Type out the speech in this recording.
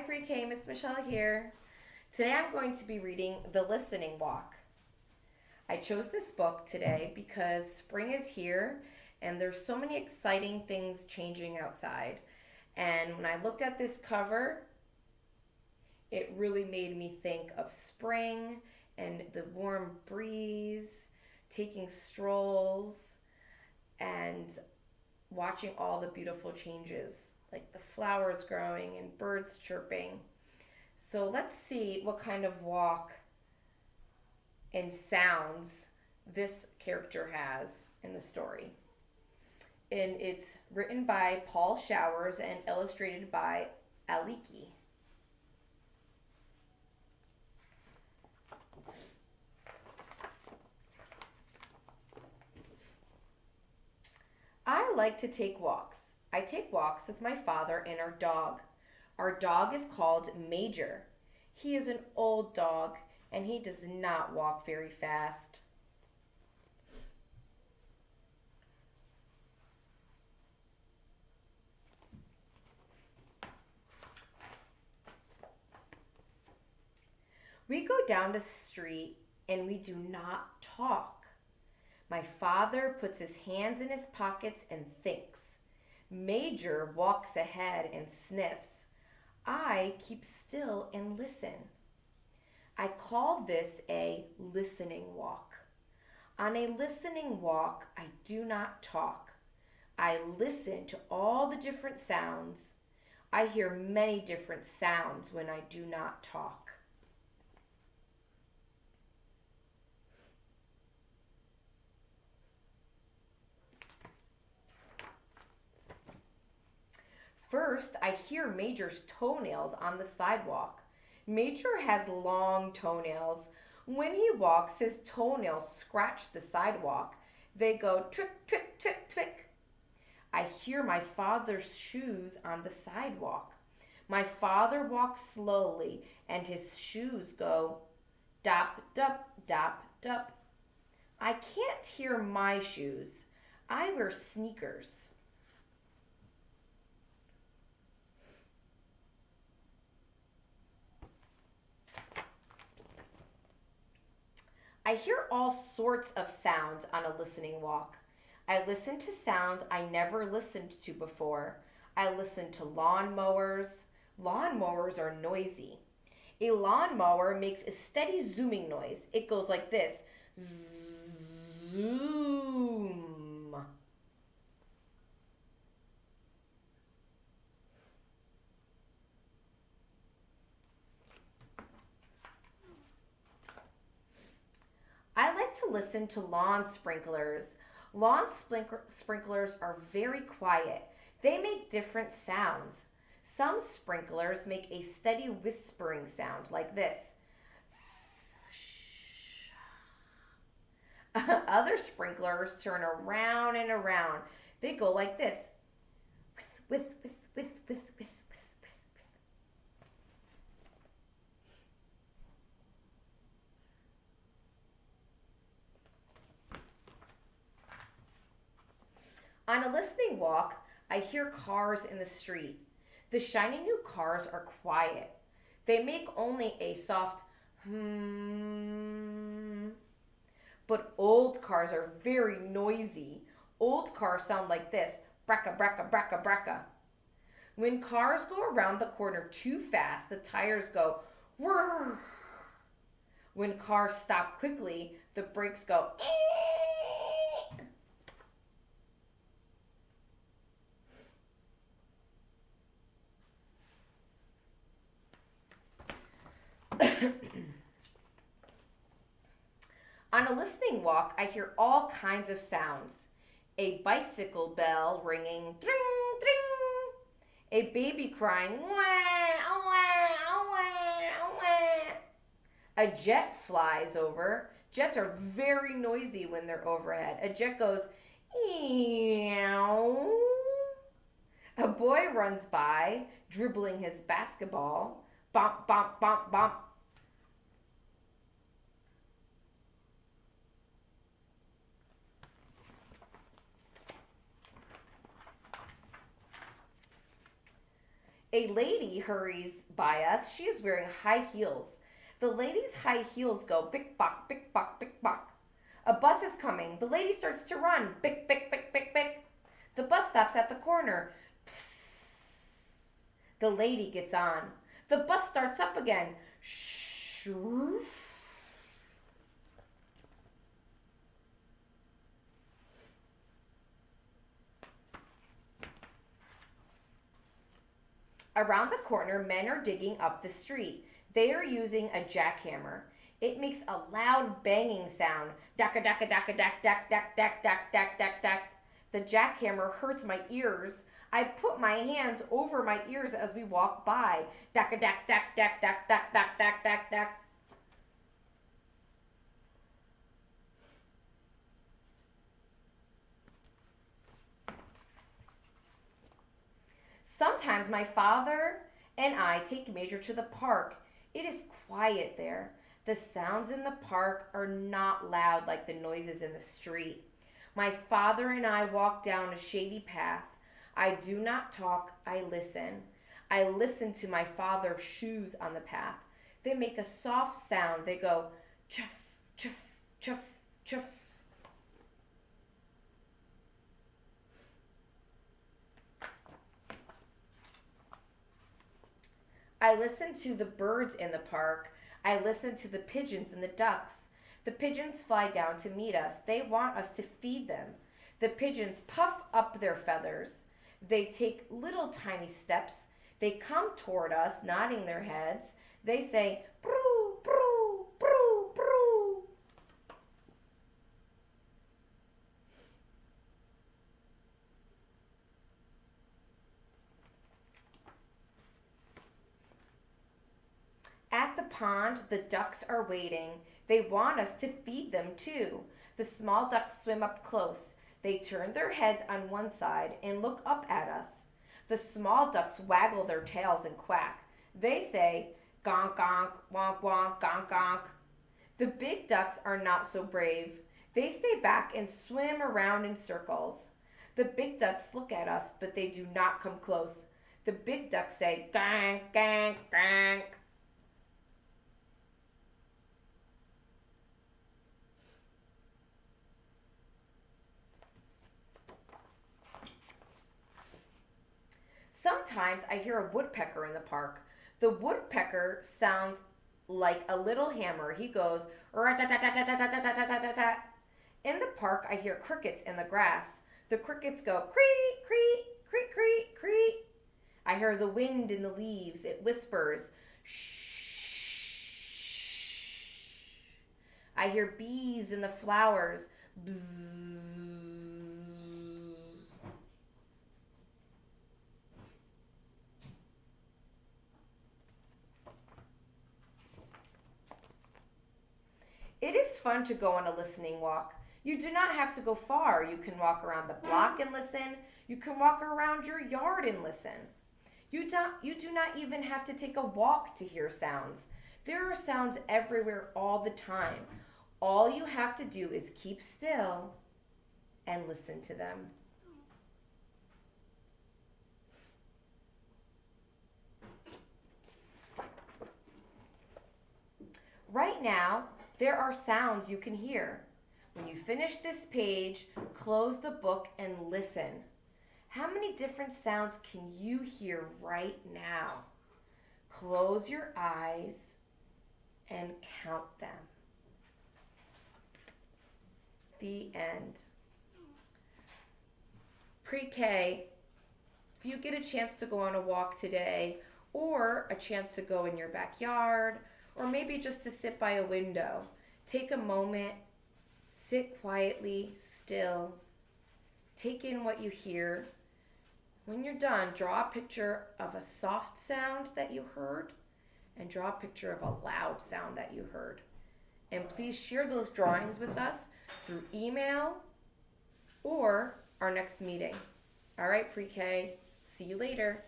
Pre-K, Miss Michelle here. Today I'm going to be reading The Listening Walk. I chose this book today because spring is here and there's so many exciting things changing outside. And when I looked at this cover, it really made me think of spring and the warm breeze, taking strolls, and watching all the beautiful changes, like the flowers growing and birds chirping. So let's see what kind of walk and sounds this character has in the story. And it's written by Paul Showers and illustrated by Aliki. I like to take walks. I take walks with my father and our dog. Our dog is called Major. He is an old dog and he does not walk very fast. We go down the street and we do not talk. My father puts his hands in his pockets and thinks. Major walks ahead and sniffs. I keep still and listen. I call this a listening walk. On a listening walk, I do not talk. I listen to all the different sounds. I hear many different sounds when I do not talk. First, I hear Major's toenails on the sidewalk. Major has long toenails. When he walks, his toenails scratch the sidewalk. They go twick, twick, twick, twick. I hear my father's shoes on the sidewalk. My father walks slowly, and his shoes go dop, dop, dop, dop. I can't hear my shoes. I wear sneakers. I hear all sorts of sounds on a listening walk. I listen to sounds I never listened to before. I listen to lawn mowers. Lawn mowers are noisy. A lawn mower makes a steady zooming noise. It goes like this. Zoom. I like to listen to lawn sprinklers. Sprinklers are very quiet. They make different sounds. Some sprinklers make a steady whispering sound like this. Other sprinklers turn around and around. They go like this. With, with, with, with, with. On a listening walk, I hear cars in the street. The shiny new cars are quiet. They make only a soft hmm. But old cars are very noisy. Old cars sound like this. Bracka, bracka, bracka, bracka. When cars go around the corner too fast, the tires go whir. When cars stop quickly, the brakes go On a listening walk, I hear all kinds of sounds. A bicycle bell ringing, dring, dring. A baby crying, wah, wah, wah, wah. A jet flies over. Jets are very noisy when they're overhead. A jet goes, eow. A boy runs by, dribbling his basketball. Bump, bump, bump, bump. A lady hurries by us. She is wearing high heels. The lady's high heels go bick bock, bick bock, bick bock. A bus is coming. The lady starts to run. Bick, bick, bick, bick, bick. The bus stops at the corner. The lady gets on. The bus starts up again. Shoof. Around the corner, men are digging up the street. They are using a jackhammer. It makes a loud banging sound. Daka daka daka dak dak dak dak dak dak dak dak. The jackhammer hurts my ears. I put my hands over my ears as we walk by. Daka dak dak dak dak dak dak dak dak dak. Sometimes my father and I take Major to the park. It is quiet there. The sounds in the park are not loud like the noises in the street. My father and I walk down a shady path. I do not talk, I listen. I listen to my father's shoes on the path. They make a soft sound. They go chuff, chuff, chuff, chuff. I listen to the birds in the park. I listen to the pigeons and the ducks. The pigeons fly down to meet us. They want us to feed them. The pigeons puff up their feathers. They take little tiny steps. They come toward us, nodding their heads. They say, broo, broo, broo, broo. At the pond, the ducks are waiting. They want us to feed them too. The small ducks swim up close. They turn their heads on one side and look up at us. The small ducks waggle their tails and quack. They say, gonk, gonk, wonk, wonk, gonk, gonk. The big ducks are not so brave. They stay back and swim around in circles. The big ducks look at us, but they do not come close. The big ducks say, gank, gank, gank. Sometimes I hear a woodpecker in the park. The woodpecker sounds like a little hammer. He goes, rat-tat-tat-tat-tat-tat-tat-tat-tat. In the park, I hear crickets in the grass. The crickets go, cree, cree, cree, cree, cree. I hear the wind in the leaves. It whispers, shh. I hear bees in the flowers, bzzz. It is fun to go on a listening walk. You do not have to go far. You can walk around the block and listen. You can walk around your yard and listen. You do not even have to take a walk to hear sounds. There are sounds everywhere all the time. All you have to do is keep still and listen to them. Right now, there are sounds you can hear. When you finish this page, close the book and listen. How many different sounds can you hear right now? Close your eyes and count them. The end. Pre-K, if you get a chance to go on a walk today, or a chance to go in your backyard, or maybe just to sit by a window, take a moment, sit quietly, still, take in what you hear. When you're done, draw a picture of a soft sound that you heard and draw a picture of a loud sound that you heard. And please share those drawings with us through email or our next meeting. All right, Pre-K, see you later.